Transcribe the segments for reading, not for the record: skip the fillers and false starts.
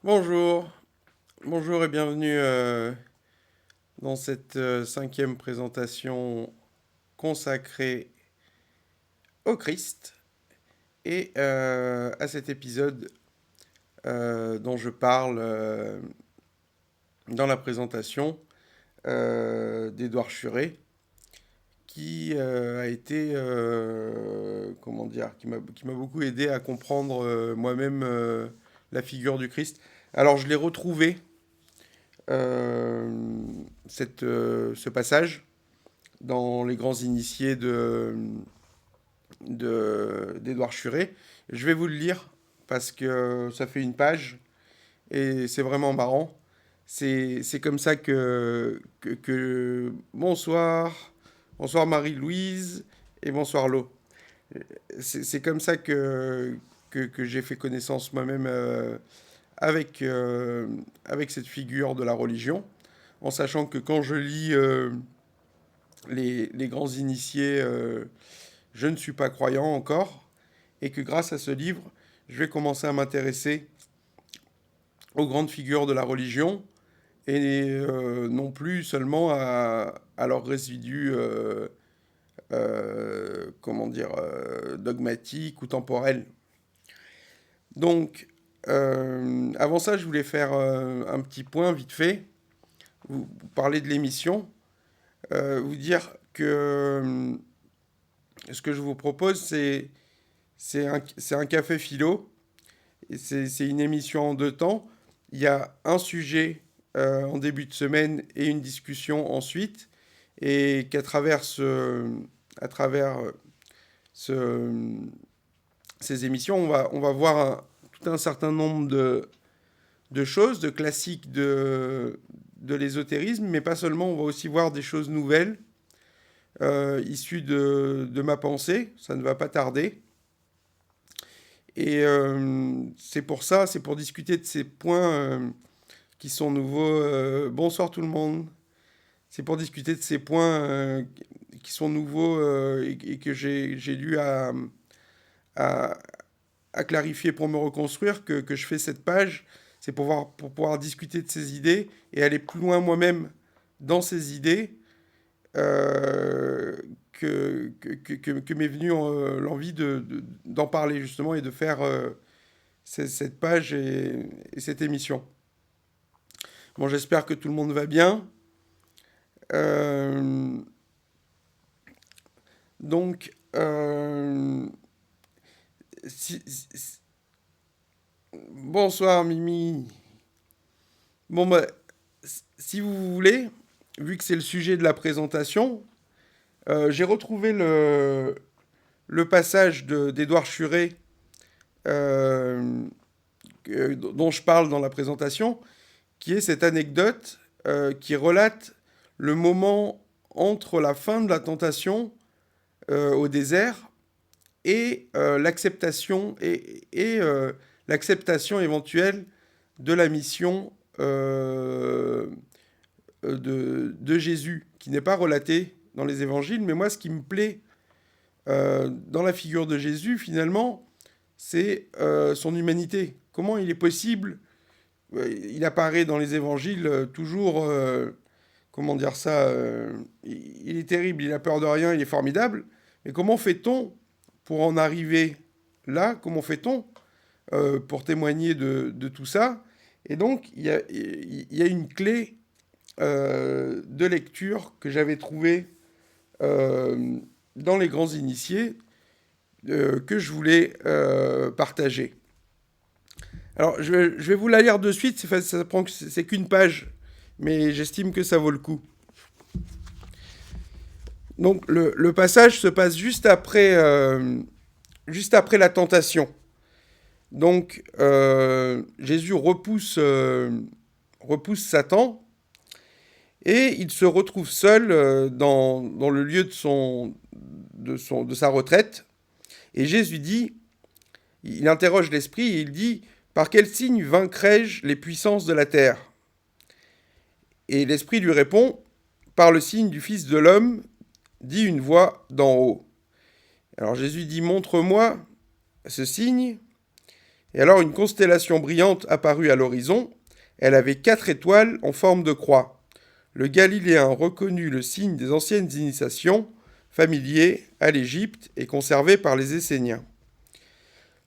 Bonjour, bonjour et bienvenue dans cette cinquième présentation consacrée au Christ et à cet épisode dont je parle dans la présentation d'Édouard Churet qui a été, comment dire, qui m'a beaucoup aidé à comprendre moi-même la figure du Christ. Alors je l'ai retrouvé euh, ce passage dans les grands initiés d'Édouard Churet. Je vais vous le lire parce que ça fait une page et c'est vraiment marrant. C'est comme ça bonsoir, bonsoir Marie-Louise et bonsoir Lo. C'est comme ça que j'ai fait connaissance moi-même avec cette figure de la religion, en sachant que quand je lis les grands initiés, je ne suis pas croyant encore, et que grâce à ce livre, je vais commencer à m'intéresser aux grandes figures de la religion, et non plus seulement à leurs résidus, comment dire, dogmatiques ou temporels. Donc, avant ça, je voulais faire un petit point vite fait, vous parler de l'émission, vous dire que ce que je vous propose, c'est un café philo. Et c'est une émission en deux temps. Il y a un sujet en début de semaine et une discussion ensuite. Et qu'à travers, à travers ce- ces émissions, on va voir tout un certain nombre de choses, de classiques de l'ésotérisme, mais pas seulement, on va aussi voir des choses nouvelles issues de ma pensée. Ça ne va pas tarder. Et c'est pour ça, c'est pour discuter de ces points qui sont nouveaux. Bonsoir tout le monde. C'est pour discuter de ces points qui sont nouveaux et que j'ai dû à, à clarifier pour me reconstruire que je fais cette page. C'est pour pouvoir discuter de ces idées et aller plus loin moi-même dans ces idées que m'est venue l'envie d'en parler justement et de faire cette page et cette émission. Bon, j'espère que tout le monde va bien. Euh, donc, bonsoir Mimi. Bon, bah, si vous voulez, vu que c'est le sujet de la présentation, j'ai retrouvé le passage d'Édouard Churet euh, dont je parle dans la présentation, qui est cette anecdote qui relate le moment entre la fin de la tentation au désert et l'acceptation éventuelle de la mission de Jésus, qui n'est pas relatée dans les évangiles. Mais moi, ce qui me plaît dans la figure de Jésus, finalement, c'est son humanité. Comment il est possible, il apparaît dans les évangiles toujours, comment dire ça, il est terrible, il a peur de rien, il est formidable, mais comment fait-on pour en arriver là? Comment fait-on pour témoigner de tout ça? Et donc, il y a une clé de lecture que j'avais trouvée euh, dans les grands initiés que je voulais partager. Alors, je vais vous la lire de suite, ça prend, c'est qu'une page, mais j'estime que ça vaut le coup. Donc, le passage se passe juste après la tentation. Donc, Jésus repousse Satan et il se retrouve seul dans le lieu de sa retraite. Et Jésus dit, il interroge l'esprit et il dit, par quel signe vaincrai-je les puissances de la terre? Et l'esprit lui répond, par le signe du Fils de l'homme, dit une voix d'en haut. Alors Jésus dit, montre-moi ce signe. Et alors une constellation brillante apparut à l'horizon. Elle avait 4 étoiles en forme de croix. Le Galiléen reconnut le signe des anciennes initiations, familier à l'Égypte et conservé par les Esséniens.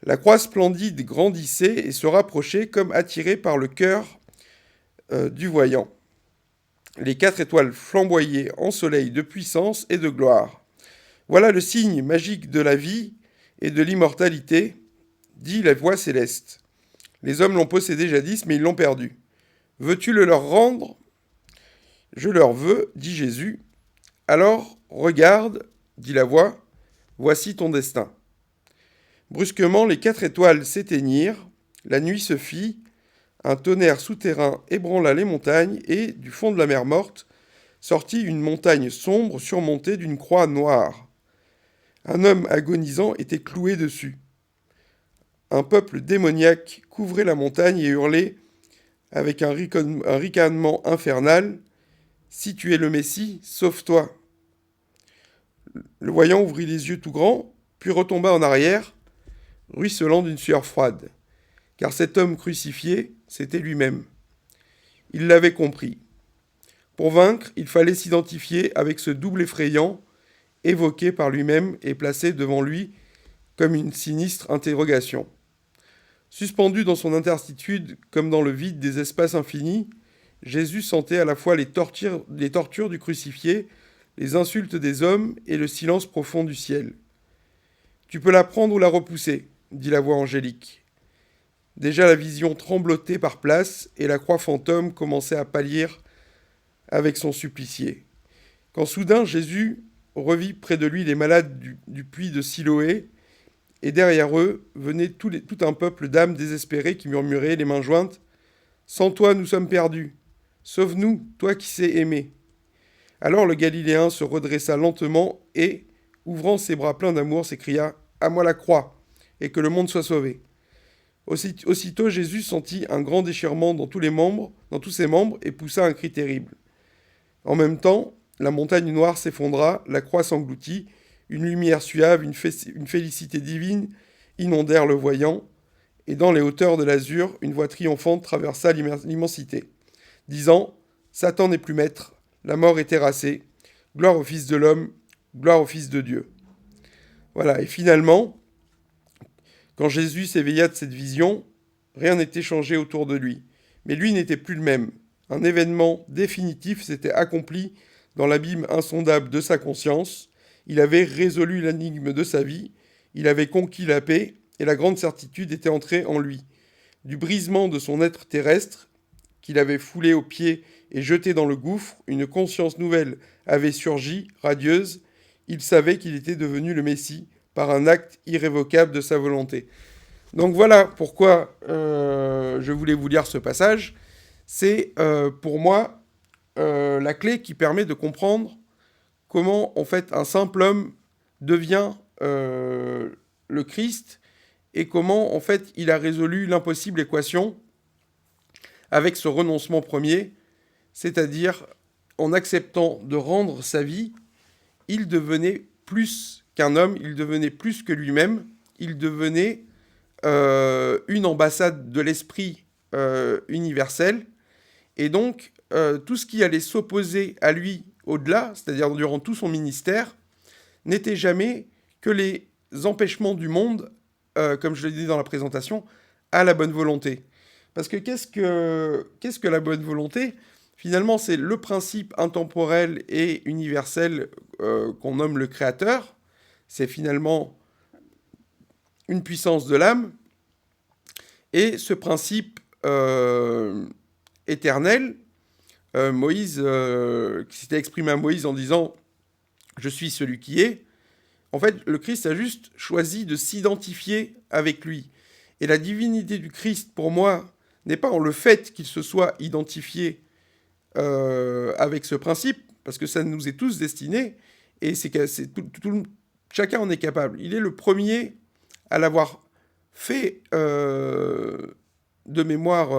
La croix splendide grandissait et se rapprochait comme attirée par le cœur du voyant. Les 4 étoiles flamboyaient en soleil de puissance et de gloire. Voilà le signe magique de la vie et de l'immortalité, dit la voix céleste. Les hommes l'ont possédé jadis, mais ils l'ont perdu. Veux-tu le leur rendre ? Je leur veux, dit Jésus. Alors, regarde, dit la voix, voici ton destin. Brusquement, les 4 étoiles s'éteignirent, la nuit se fit, un tonnerre souterrain ébranla les montagnes et, du fond de la mer morte, sortit une montagne sombre surmontée d'une croix noire. Un homme agonisant était cloué dessus. Un peuple démoniaque couvrait la montagne et hurlait avec un ricanement infernal. Si tu es le Messie, sauve-toi. Le voyant ouvrit les yeux tout grands, puis retomba en arrière, ruisselant d'une sueur froide. Car cet homme crucifié, c'était lui-même. Il l'avait compris. Pour vaincre, il fallait s'identifier avec ce double effrayant, évoqué par lui-même et placé devant lui comme une sinistre interrogation. Suspendu dans son intertitude comme dans le vide des espaces infinis, Jésus sentait à la fois les tortures du crucifié, les insultes des hommes et le silence profond du ciel. « Tu peux la prendre ou la repousser, » dit la voix angélique. Déjà la vision tremblotait par place et la croix fantôme commençait à pâlir avec son supplicié. Quand soudain Jésus revit près de lui les malades du puits de Siloé, et derrière eux venait tout un peuple d'âmes désespérées qui murmuraient, les mains jointes, « Sans toi, nous sommes perdus. Sauve-nous, toi qui sais aimer. » Alors le Galiléen se redressa lentement et, ouvrant ses bras pleins d'amour, s'écria « À moi la croix, et que le monde soit sauvé. » Aussitôt Jésus sentit un grand déchirement dans tous ses membres, et poussa un cri terrible. En même temps, la montagne noire s'effondra, la croix s'engloutit, une lumière suave, une félicité divine inondèrent le voyant, et dans les hauteurs de l'azur, une voix triomphante traversa l'immensité, disant « Satan n'est plus maître, la mort est terrassée, gloire au Fils de l'homme, gloire au Fils de Dieu. » Voilà, et finalement, quand Jésus s'éveilla de cette vision, rien n'était changé autour de lui, mais lui n'était plus le même. Un événement définitif s'était accompli dans l'abîme insondable de sa conscience. Il avait résolu l'énigme de sa vie, il avait conquis la paix, et la grande certitude était entrée en lui. Du brisement de son être terrestre, qu'il avait foulé aux pieds et jeté dans le gouffre, une conscience nouvelle avait surgi, radieuse. Il savait qu'il était devenu le Messie par un acte irrévocable de sa volonté. Donc voilà pourquoi je voulais vous lire ce passage. C'est pour moi la clé qui permet de comprendre comment en fait un simple homme devient le Christ et comment en fait il a résolu l'impossible équation avec ce renoncement premier, c'est-à-dire en acceptant de rendre sa vie, il devenait plus qu'un homme, il devenait plus que lui-même, il devenait une ambassade de l'esprit universel, et donc tout ce qui allait s'opposer à lui au-delà, c'est-à-dire durant tout son ministère, n'était jamais que les empêchements du monde, comme je l'ai dit dans la présentation, à la bonne volonté. Parce que qu'est-ce que la bonne volonté ? Finalement, c'est le principe intemporel et universel qu'on nomme le créateur. C'est finalement une puissance de l'âme. Et ce principe éternel, Moïse, qui s'était exprimé à Moïse en disant « Je suis celui qui est », en fait, le Christ a juste choisi de s'identifier avec lui. Et la divinité du Christ, pour moi, n'est pas en le fait qu'il se soit identifié avec ce principe, parce que ça nous est tous destiné, et chacun en est capable. Il est le premier à l'avoir fait de mémoire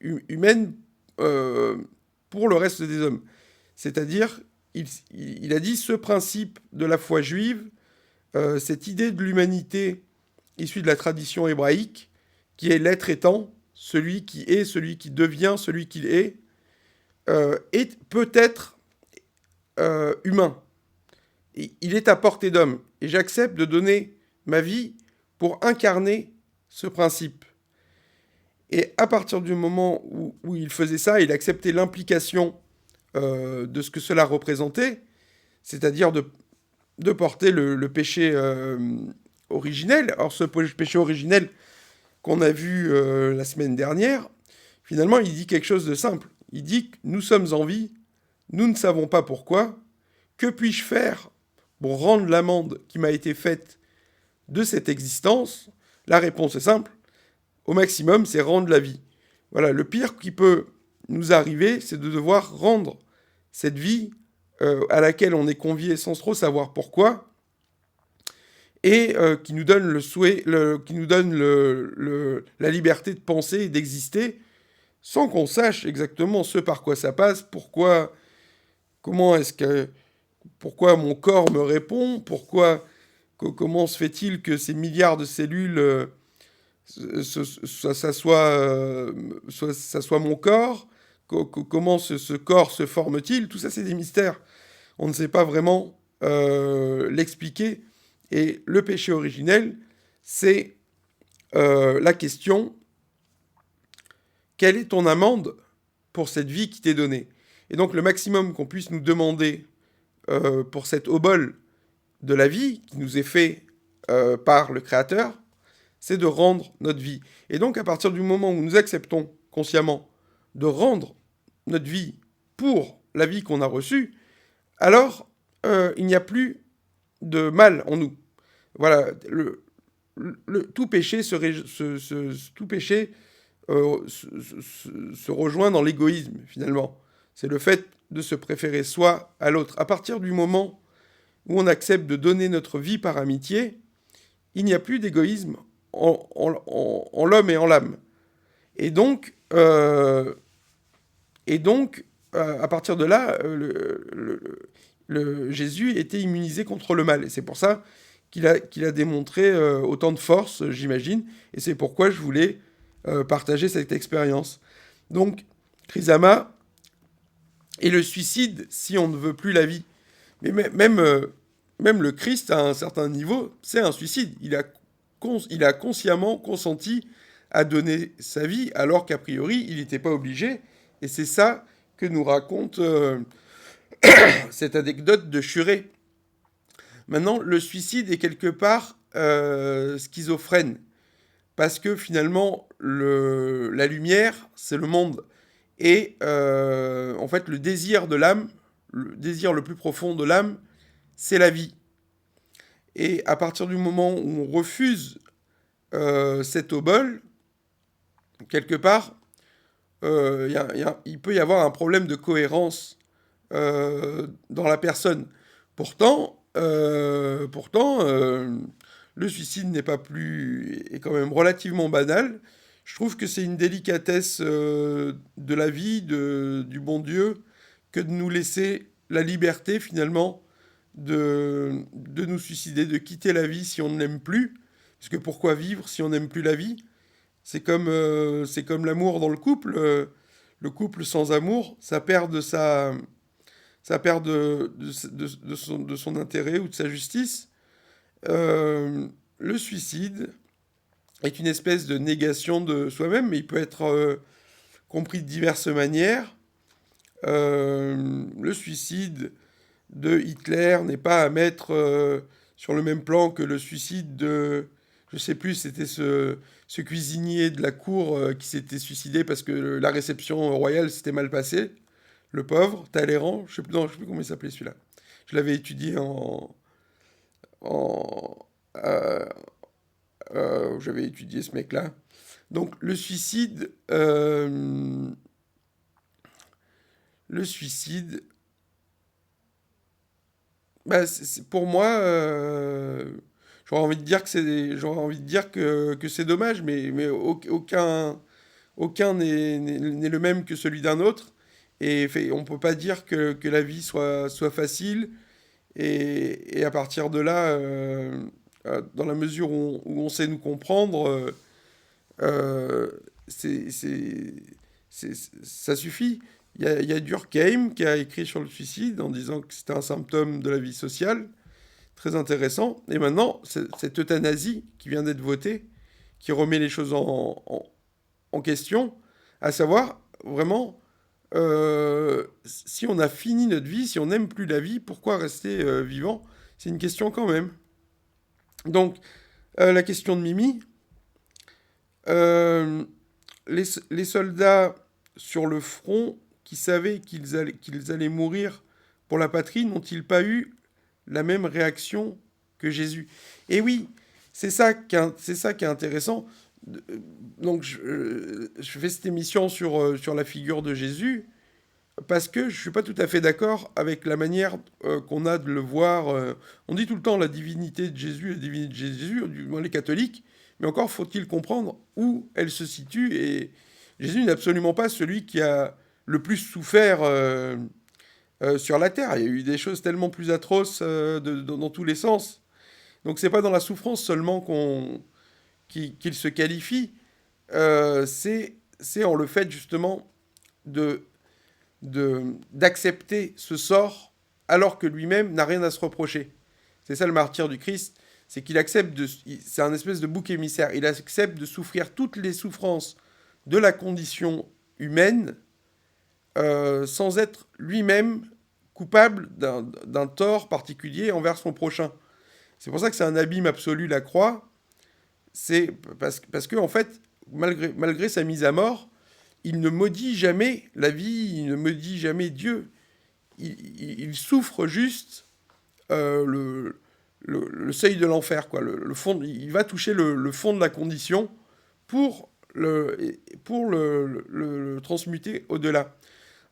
humaine pour le reste des hommes. C'est-à-dire, il a dit ce principe de la foi juive, cette idée de l'humanité issue de la tradition hébraïque, qui est l'être étant, celui qui est, celui qui devient, celui qu'il est peut-être humain. Et il est à portée d'homme. Et j'accepte de donner ma vie pour incarner ce principe. Et à partir du moment où il faisait ça, il acceptait l'implication de ce que cela représentait, c'est-à-dire de porter le péché originel. Alors ce péché originel qu'on a vu la semaine dernière, finalement, il dit quelque chose de simple. Il dit que nous sommes en vie, nous ne savons pas pourquoi. Que puis-je faire pour rendre l'amende qui m'a été faite de cette existence? La réponse est simple. Au maximum, c'est rendre la vie. Voilà, le pire qui peut nous arriver, c'est de devoir rendre cette vie à laquelle on est convié sans trop savoir pourquoi, et qui nous donne le souhait, qui nous donne la liberté de penser et d'exister, sans qu'on sache exactement ce par quoi ça passe, pourquoi mon corps me répond, comment se fait-il que ces milliards de cellules, ça soit mon corps, comment ce corps se forme-t-il, tout ça c'est des mystères. On ne sait pas vraiment l'expliquer. Et le péché originel, c'est la question: quelle est ton amende pour cette vie qui t'est donnée? Et donc le maximum qu'on puisse nous demander pour cet obol de la vie qui nous est fait par le Créateur, c'est de rendre notre vie. Et donc à partir du moment où nous acceptons consciemment de rendre notre vie pour la vie qu'on a reçue, alors il n'y a plus de mal en nous. Voilà, tout péché, tout péché se rejoint dans l'égoïsme, finalement. C'est le fait de se préférer soi à l'autre. À partir du moment où on accepte de donner notre vie par amitié, il n'y a plus d'égoïsme en l'homme et en l'âme. Et donc, à partir de là, Jésus était immunisé contre le mal. Et c'est pour ça qu'il a démontré autant de force, j'imagine. Et c'est pourquoi je voulais partager cette expérience. Donc, Chryzama et le suicide si on ne veut plus la vie. Mais même le Christ, à un certain niveau, c'est un suicide. Il a consciemment consenti à donner sa vie, alors qu'a priori, il n'était pas obligé. Et c'est ça que nous raconte cette anecdote de Churé. Maintenant, le suicide est quelque part schizophrène. Parce que finalement, la lumière, c'est le monde. Et en fait, le désir de l'âme, le désir le plus profond de l'âme, c'est la vie. Et à partir du moment où on refuse cet obol, quelque part, il peut y avoir un problème de cohérence dans la personne. Pourtant, le suicide n'est pas plus, est quand même relativement banal. Je trouve que c'est une délicatesse de la vie, du bon Dieu, que de nous laisser la liberté finalement de nous suicider, de quitter la vie si on ne l'aime plus. Parce que pourquoi vivre si on n'aime plus la vie? C'est comme l'amour dans le couple. Le couple sans amour, ça perd de son intérêt ou de sa justice. Le suicide est une espèce de négation de soi-même, mais il peut être compris de diverses manières. Le suicide de Hitler n'est pas à mettre sur le même plan que le suicide de, je sais plus, c'était ce cuisinier de la cour qui s'était suicidé parce que la réception royale s'était mal passée. Le pauvre, Talleyrand, je sais plus comment il s'appelait celui-là. Je l'avais étudié en j'avais étudié ce mec-là. Donc le suicide, bah, pour moi, j'aurais envie de dire que c'est dommage, mais aucun n'est le même que celui d'un autre. Et on peut pas dire que la vie soit facile. Et à partir de là, dans la mesure où on sait nous comprendre, Euh, ça suffit. Il y a Durkheim qui a écrit sur le suicide en disant que c'était un symptôme de la vie sociale, très intéressant. Et maintenant, cette euthanasie qui vient d'être votée, qui remet les choses en question, à savoir vraiment si on a fini notre vie, si on n'aime plus la vie, pourquoi rester vivant? C'est une question quand même. Donc, la question de Mimi, euh, les soldats sur le front qui savaient qu'ils allaient mourir pour la patrie n'ont-ils pas eu la même réaction que Jésus? Et oui, c'est ça qui est intéressant. Donc, je fais cette émission sur la figure de Jésus parce que je ne suis pas tout à fait d'accord avec la manière qu'on a de le voir. On dit tout le temps la divinité de Jésus, la divinité de Jésus, du moins les catholiques, mais encore faut-il comprendre où elle se situe. Et Jésus n'est absolument pas celui qui a le plus souffert sur la terre. Il y a eu des choses tellement plus atroces dans tous les sens. Donc c'est pas dans la souffrance seulement qu'il se qualifie, c'est en le fait justement de d'accepter ce sort alors que lui-même n'a rien à se reprocher. C'est ça le martyr du Christ, c'est qu'il accepte c'est un espèce de bouc émissaire. Il accepte de souffrir toutes les souffrances de la condition humaine sans être lui-même coupable d'un tort particulier envers son prochain. C'est pour ça que c'est un abîme absolu, la croix. C'est parce que en fait, malgré sa mise à mort, il ne maudit jamais la vie, il ne maudit jamais Dieu. Il souffre juste le seuil de l'enfer, quoi. Le fond, il va toucher le fond de la condition pour le transmuter au-delà.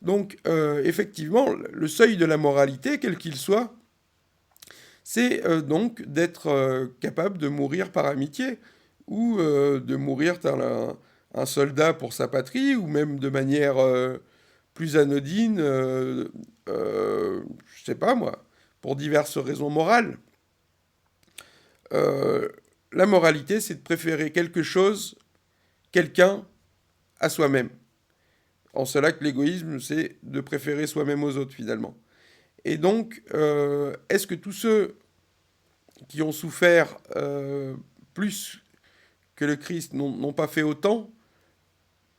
Donc, effectivement, le seuil de la moralité, quel qu'il soit, c'est donc d'être capable de mourir par amitié, ou de mourir tel un soldat pour sa patrie, ou même de manière plus anodine, je sais pas moi, pour diverses raisons morales. Euh, la moralité, c'est de préférer quelque chose, quelqu'un, à soi-même. En cela que l'égoïsme, c'est de préférer soi-même aux autres, finalement. Et donc, est-ce que tous ceux qui ont souffert plus que le Christ n'ont pas fait autant?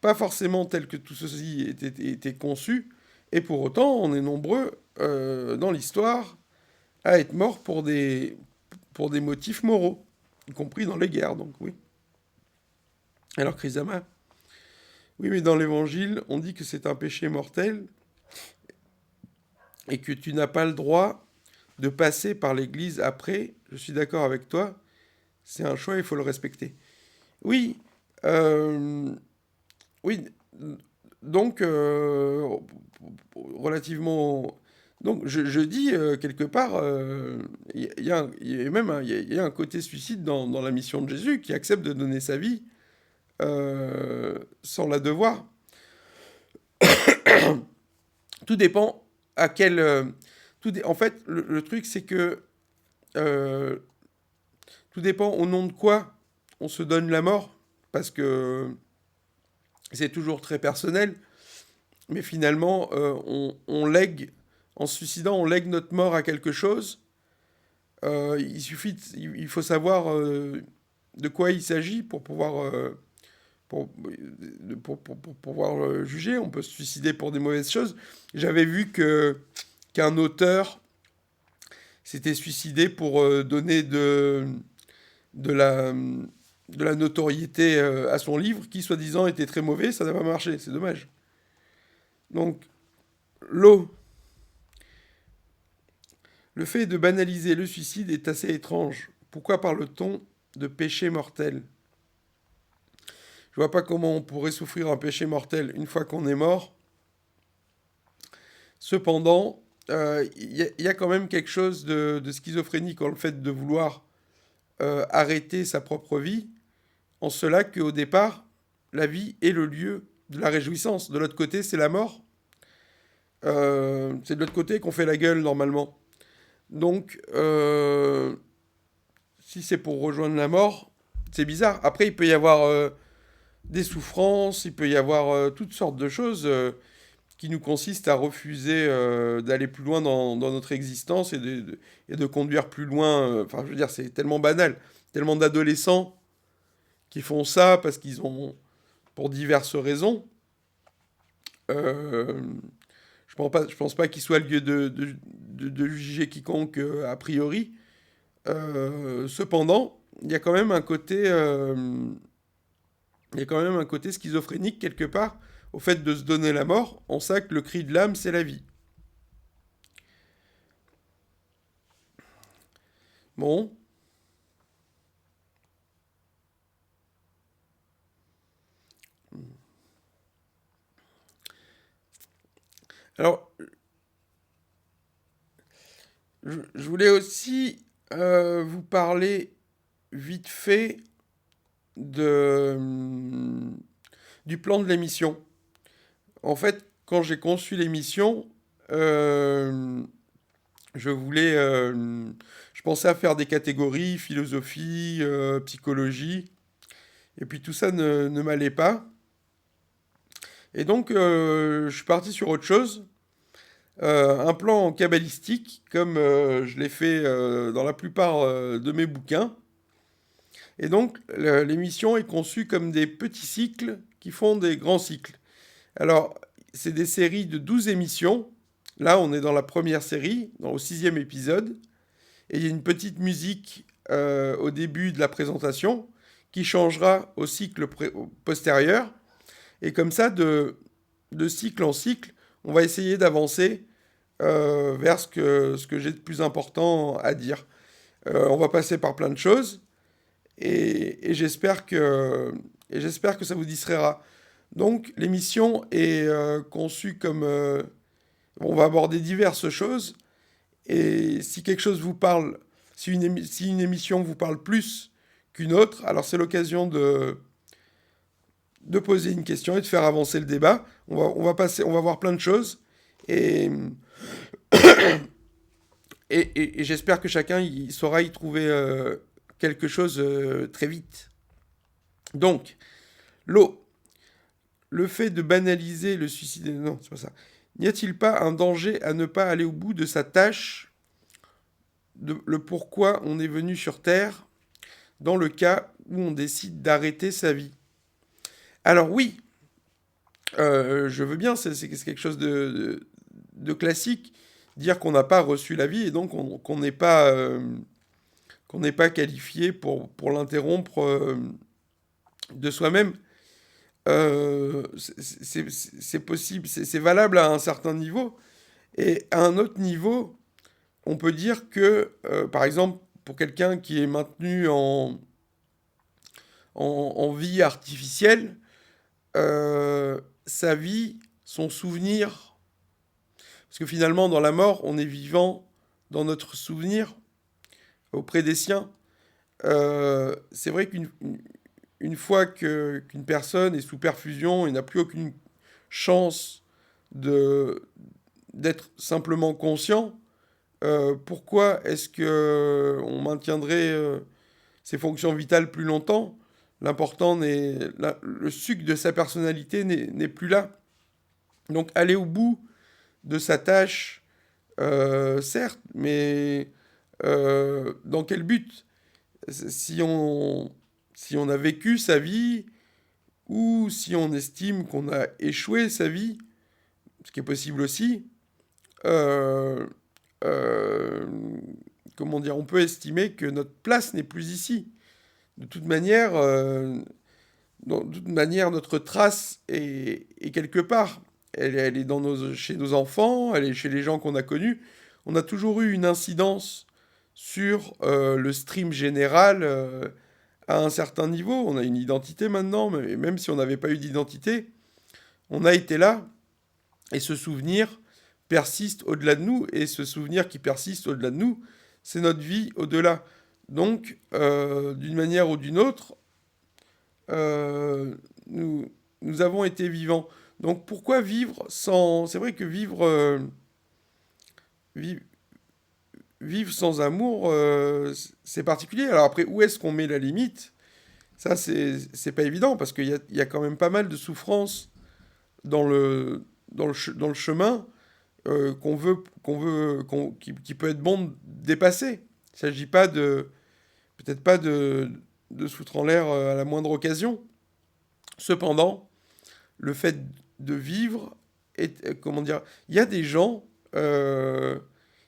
Pas forcément tel que tout ceci était conçu, et pour autant, on est nombreux dans l'histoire à être morts pour des motifs moraux, y compris dans les guerres, donc oui. Alors, Chrysamma, oui, mais dans l'Évangile, on dit que c'est un péché mortel et que tu n'as pas le droit de passer par l'Église après. Je suis d'accord avec toi, c'est un choix, il faut le respecter. Oui, euh, oui, donc, relativement... Donc, je dis, quelque part, il y a même il y a un côté suicide dans la mission de Jésus qui accepte de donner sa vie sans la devoir. Tout dépend à quel... en fait, le truc, c'est que euh, tout dépend au nom de quoi on se donne la mort, parce que c'est toujours très personnel, mais finalement, on lègue, en se suicidant, on lègue notre mort à quelque chose. Il faut savoir de quoi il s'agit pour pouvoir, pour pouvoir juger. On peut se suicider pour des mauvaises choses. J'avais vu qu'un auteur s'était suicidé pour donner de la, de la notoriété à son livre, qui soi-disant était très mauvais. Ça n'a pas marché, c'est dommage. Donc, l'eau. Le fait de banaliser le suicide est assez étrange. Pourquoi parle-t-on de péché mortel? Je vois pas comment on pourrait souffrir un péché mortel une fois qu'on est mort. Cependant, y a quand même quelque chose de schizophrénique dans le fait de vouloir arrêter sa propre vie, en cela qu'au départ, la vie est le lieu de la réjouissance. De l'autre côté, c'est la mort. C'est de l'autre côté qu'on fait la gueule normalement. Donc, si c'est pour rejoindre la mort, c'est bizarre. Après, il peut y avoir des souffrances, il peut y avoir toutes sortes de choses qui nous consistent à refuser d'aller plus loin dans notre existence et de conduire plus loin. Enfin, je veux dire, c'est tellement banal, tellement d'adolescents qui font ça parce qu'ils ont, pour diverses raisons. Euh, je pense pas qu'il soit lieu de juger quiconque a priori. Cependant, il y a quand même un côté, il y a quand même un côté schizophrénique quelque part au fait de se donner la mort. On sait que le cri de l'âme, c'est la vie. Bon, alors je voulais aussi vous parler vite fait de, du plan de l'émission. En fait, quand j'ai conçu l'émission, euh, je voulais, je pensais à faire des catégories, philosophie, psychologie, et puis tout ça ne m'allait pas. Et donc, je suis parti sur autre chose, un plan kabbalistique, comme je l'ai fait dans la plupart de mes bouquins. Et donc, l'émission est conçue comme des petits cycles qui font des grands cycles. Alors, c'est des séries de 12 émissions. Là, on est dans la première série, au sixième épisode. Et il y a une petite musique au début de la présentation qui changera au cycle postérieur. Et comme ça, de cycle en cycle, on va essayer d'avancer vers ce que j'ai de plus important à dire. On va passer par plein de choses et j'espère que ça vous distraira. Donc l'émission est conçue comme... on va aborder diverses choses et si quelque chose vous parle, si une émission vous parle plus qu'une autre, alors c'est l'occasion de poser une question et de faire avancer le débat. On va voir plein de choses et, et j'espère que chacun saura y trouver quelque chose très vite. Donc, l'eau, le fait de banaliser le suicide... Non, c'est pas ça. N'y a-t-il pas un danger à ne pas aller au bout de sa tâche, le pourquoi on est venu sur Terre, dans le cas où on décide d'arrêter sa vie? Alors oui, je veux bien, c'est quelque chose de classique, dire qu'on n'a pas reçu la vie et donc qu'on n'est pas qualifié pour l'interrompre de soi-même. C'est possible, c'est valable à un certain niveau. Et à un autre niveau, on peut dire que, par exemple, pour quelqu'un qui est maintenu en vie artificielle, sa vie, son souvenir, parce que finalement, dans la mort, on est vivant dans notre souvenir auprès des siens. C'est vrai une fois qu'une personne est sous perfusion et n'a plus aucune chance de d'être simplement conscient, pourquoi est-ce que on maintiendrait ses fonctions vitales plus longtemps? L'important le sucre de sa personnalité n'est plus là. Donc aller au bout de sa tâche, certes, mais dans quel but? Si on, si on a vécu sa vie ou si on estime qu'on a échoué sa vie, ce qui est possible aussi, euh, euh, comment dire, on peut estimer que notre place n'est plus ici. De toute manière, notre trace est quelque part. Elle est chez nos enfants, elle est chez les gens qu'on a connus. On a toujours eu une incidence sur le stream général à un certain niveau. On a une identité maintenant, mais même si on n'avait pas eu d'identité, on a été là. Et ce souvenir persiste au-delà de nous. Et ce souvenir qui persiste au-delà de nous, c'est notre vie au-delà. Donc, d'une manière ou d'une autre, euh, nous avons été vivants. Donc pourquoi vivre sans... C'est vrai que vi- vivre sans amour, c'est particulier. Alors après, où est-ce qu'on met la limite? Ça, c'est pas évident parce qu'il y a quand même pas mal de souffrances dans le chemin qui peut être bon de dépasser. Il ne s'agit pas peut-être pas de se foutre en l'air à la moindre occasion. Cependant, le fait de vivre comment dire, il y a des gens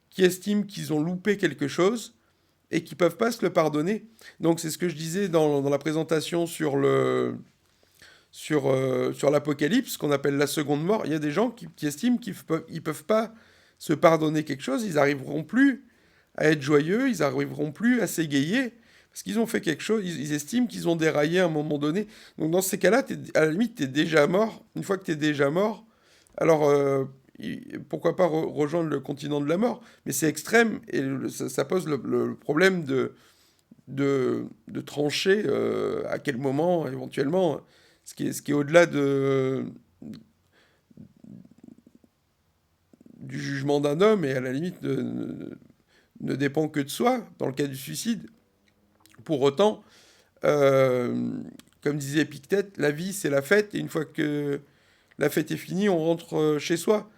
qui estiment qu'ils ont loupé quelque chose et qui peuvent pas se le pardonner. Donc c'est ce que je disais dans la présentation sur l'Apocalypse, qu'on appelle la seconde mort. Il y a des gens qui estiment qu'ils peuvent pas se pardonner quelque chose, ils n'arriveront plus à être joyeux, ils n'arriveront plus à s'égayer, parce qu'ils ont fait quelque chose, ils estiment qu'ils ont déraillé à un moment donné. Donc dans ces cas-là, à la limite, tu es déjà mort. Une fois que tu es déjà mort, alors pourquoi pas rejoindre le continent de la mort. Mais c'est extrême, et ça pose le problème de trancher à quel moment, éventuellement, ce qui est au-delà du jugement d'un homme, et à la limite ne dépend que de soi, dans le cas du suicide. Pour autant, euh, comme disait Épictète, la vie c'est la fête, et une fois que la fête est finie, on rentre chez soi.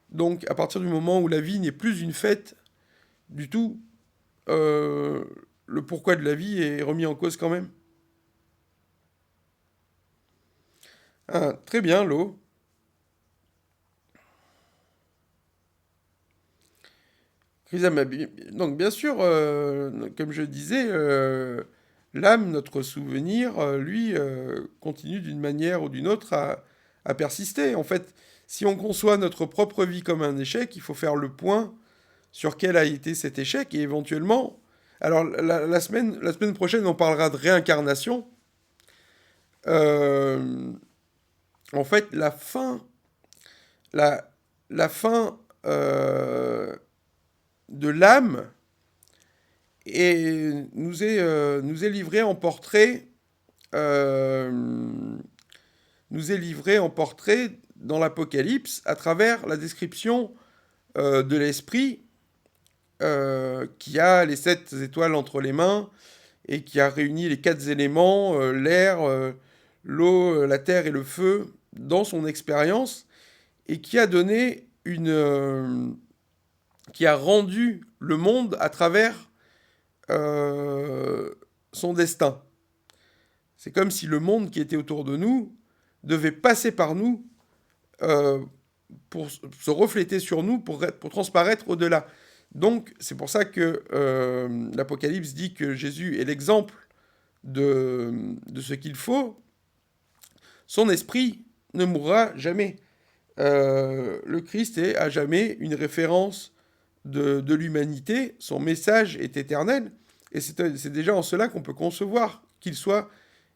Donc à partir du moment où la vie n'est plus une fête du tout, euh, le pourquoi de la vie est remis en cause quand même. Ah, très bien, l'eau. Chrysanthème, donc bien sûr, comme je disais, l'âme, notre souvenir, lui, continue d'une manière ou d'une autre à persister. En fait, si on conçoit notre propre vie comme un échec, il faut faire le point sur quel a été cet échec et éventuellement... Alors, la semaine prochaine, on parlera de réincarnation. Euh, En fait, la, la fin de l'âme nous est livrée en portrait, euh, nous est livrée en portrait dans l'Apocalypse à travers la description de l'esprit qui a les 7 étoiles entre les mains et qui a réuni les 4 éléments, l'air, l'eau, la terre et le feu, dans son expérience, et qui a donné qui a rendu le monde à travers euh, son destin. C'est comme si le monde qui était autour de nous devait passer par nous euh, pour se refléter sur nous, pour transparaître au-delà. Donc c'est pour ça que l'Apocalypse dit que Jésus est l'exemple de ce qu'il faut. Son esprit ne mourra jamais. Le Christ est à jamais une référence de l'humanité. Son message est éternel. Et c'est déjà en cela qu'on peut concevoir qu'il soit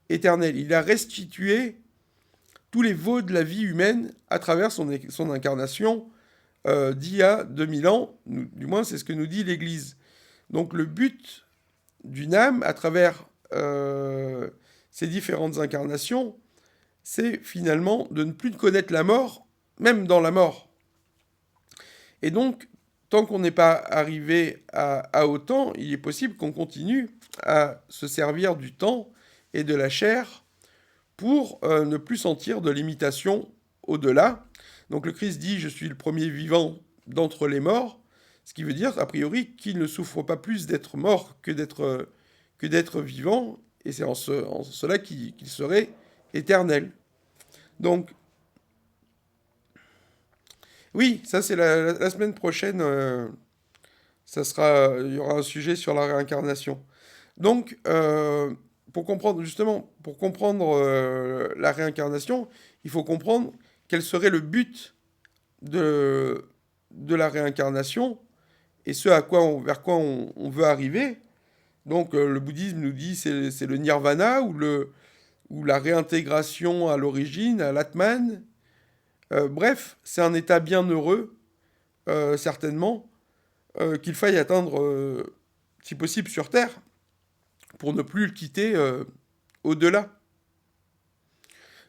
éternel. Il a restitué tous les vaux de la vie humaine à travers son incarnation d'il y a 2000 ans. Du moins, c'est ce que nous dit l'Église. Donc le but d'une âme, à travers ces différentes incarnations, c'est finalement de ne plus connaître la mort, même dans la mort. Et donc, tant qu'on n'est pas arrivé à autant, il est possible qu'on continue à se servir du temps et de la chair pour ne plus sentir de limitation au-delà. Donc le Christ dit, je suis le premier vivant d'entre les morts, ce qui veut dire, a priori, qu'il ne souffre pas plus d'être mort que d'être vivant, et c'est en cela qu'il serait éternel. Donc, oui, ça c'est la semaine prochaine, il y aura un sujet sur la réincarnation. Donc, pour comprendre, justement, pour comprendre la réincarnation, il faut comprendre quel serait le but de la réincarnation et ce vers quoi on veut arriver. Donc, le bouddhisme nous dit c'est le nirvana ou la réintégration à l'origine, à l'atman. Bref, c'est un état bien heureux, certainement, qu'il faille atteindre, si possible, sur Terre, pour ne plus le quitter au-delà.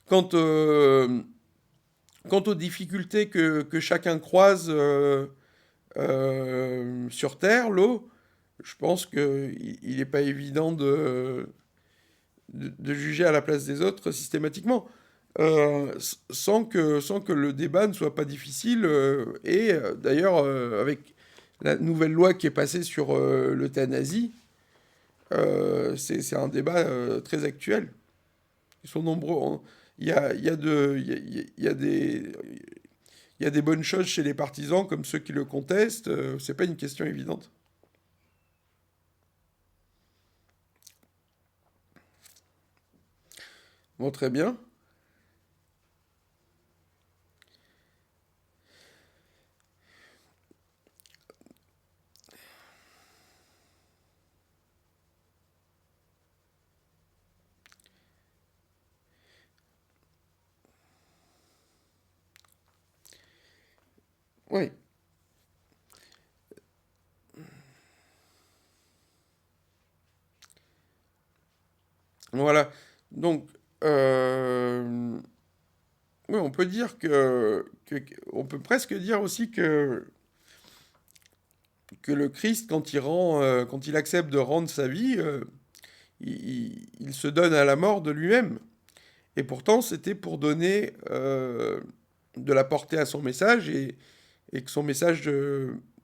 Quant, quant aux difficultés que chacun croise sur Terre, l'eau, je pense qu'il n'est pas évident de juger à la place des autres systématiquement, sans que le débat ne soit pas difficile. D'ailleurs, avec la nouvelle loi qui est passée sur l'euthanasie, c'est un débat très actuel. Ils sont nombreux. Il y a de, il y a des, il y a des bonnes choses chez les partisans comme ceux qui le contestent. C'est pas une question évidente. Bon, très bien. Oui, voilà. Donc, euh, oui, on peut dire on peut presque dire aussi que le Christ, quand il accepte de rendre sa vie, il se donne à la mort de lui-même. Et pourtant, c'était pour donner de la portée à son message et que son message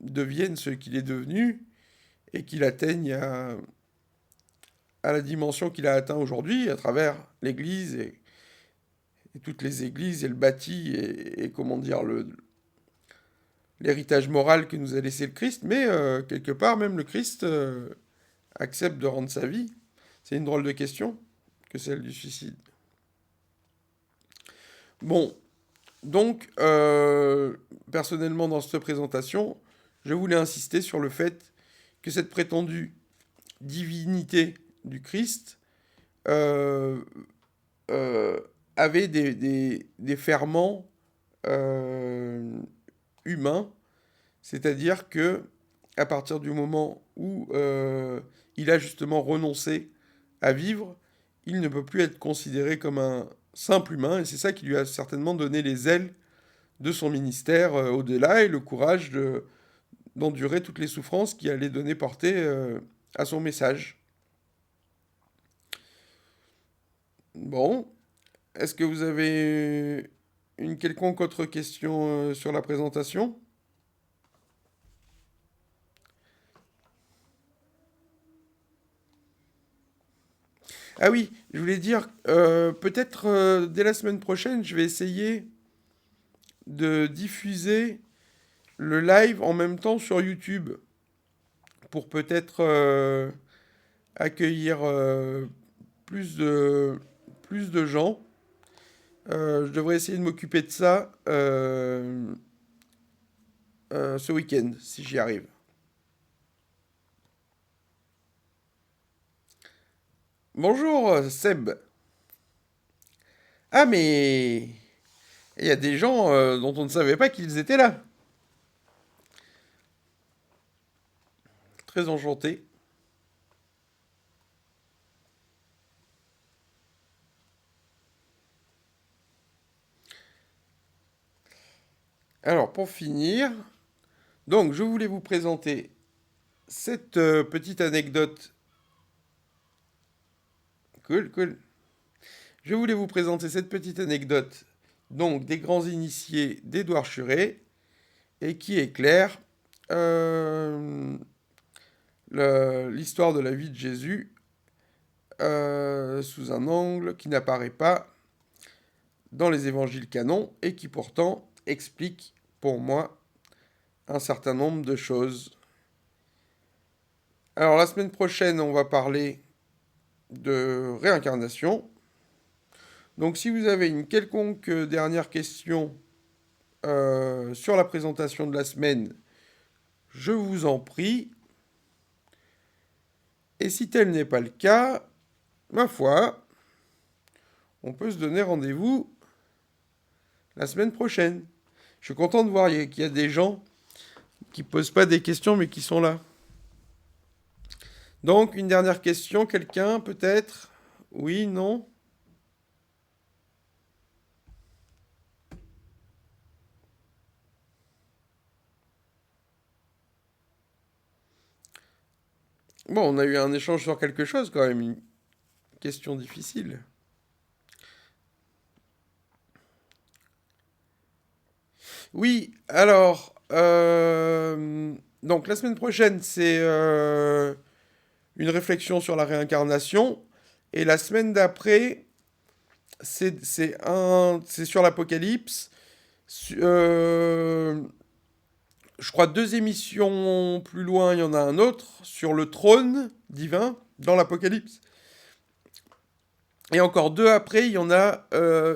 devienne ce qu'il est devenu et qu'il atteigne à la dimension qu'il a atteint aujourd'hui à travers l'Église et toutes les églises et le bâti et comment dire l'héritage moral que nous a laissé le Christ. Mais quelque part, même le Christ accepte de rendre sa vie. C'est une drôle de question que celle du suicide. Bon, donc, personnellement, dans cette présentation, je voulais insister sur le fait que cette prétendue divinité du Christ euh, euh, avait des ferments euh, humains, c'est-à-dire que à partir du moment où il a justement renoncé à vivre, il ne peut plus être considéré comme un simple humain, et c'est ça qui lui a certainement donné les ailes de son ministère au-delà et le courage d'endurer toutes les souffrances qui allaient donner portée à son message. Bon, est-ce que vous avez une quelconque autre question sur la présentation? Ah oui, je voulais dire, peut-être dès la semaine prochaine, je vais essayer de diffuser le live en même temps sur YouTube pour peut-être accueillir plus de gens. Je devrais essayer de m'occuper de ça ce week-end, si j'y arrive. Bonjour, Seb. Ah, mais il y a des gens dont on ne savait pas qu'ils étaient là. Très enchanté. Alors, pour finir, donc je voulais vous présenter cette petite anecdote. Cool, cool. Je voulais vous présenter cette petite anecdote, donc des grands initiés d'Édouard Churet, et qui éclaire euh, l'histoire de la vie de Jésus sous un angle qui n'apparaît pas dans les évangiles canons et qui pourtant explique pour moi un certain nombre de choses. Alors la semaine prochaine, on va parler de réincarnation. Donc si vous avez une quelconque dernière question sur la présentation de la semaine, je vous en prie. Et si tel n'est pas le cas, ma foi, on peut se donner rendez-vous la semaine prochaine. Je suis content de voir qu'il y a des gens qui posent pas des questions mais qui sont là. Donc, une dernière question, quelqu'un peut-être? Oui, non? Bon, on a eu un échange sur quelque chose quand même. question difficile. Oui, alors, donc la semaine prochaine, c'est une réflexion sur la réincarnation. Et la semaine d'après, c'est sur l'Apocalypse. Je crois 2 émissions plus loin, il y en a un autre sur le trône divin dans l'Apocalypse. Et encore 2 après, il y en a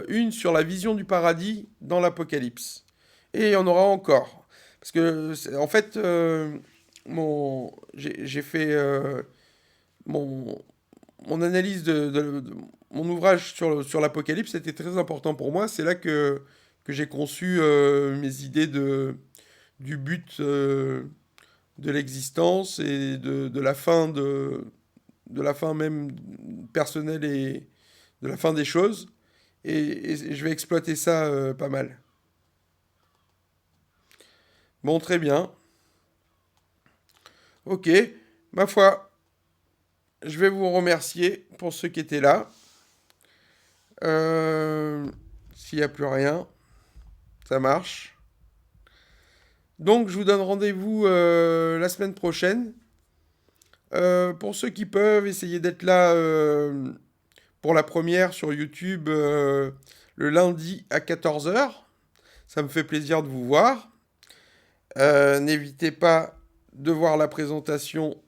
une sur la vision du paradis dans l'Apocalypse. Et il y en aura encore. Parce que, en fait, j'ai fait mon, mon analyse de mon ouvrage sur l'Apocalypse, c'était très important pour moi. C'est là que j'ai conçu mes idées du but de l'existence et de la fin de la fin même personnelle et de la fin des choses. Et je vais exploiter ça pas mal. Bon, très bien. Ok, ma foi, je vais vous remercier pour ceux qui étaient là. S'il n'y a plus rien, ça marche. Donc, je vous donne rendez-vous la semaine prochaine. Pour ceux qui peuvent, essayer d'être là pour la première sur YouTube le lundi à 14 heures. Ça me fait plaisir de vous voir. N'hésitez pas de voir la présentation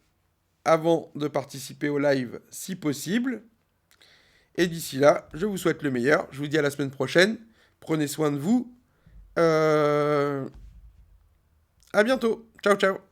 avant de participer au live si possible. Et d'ici là, je vous souhaite le meilleur. Je vous dis à la semaine prochaine. Prenez soin de vous. À bientôt. Ciao, ciao.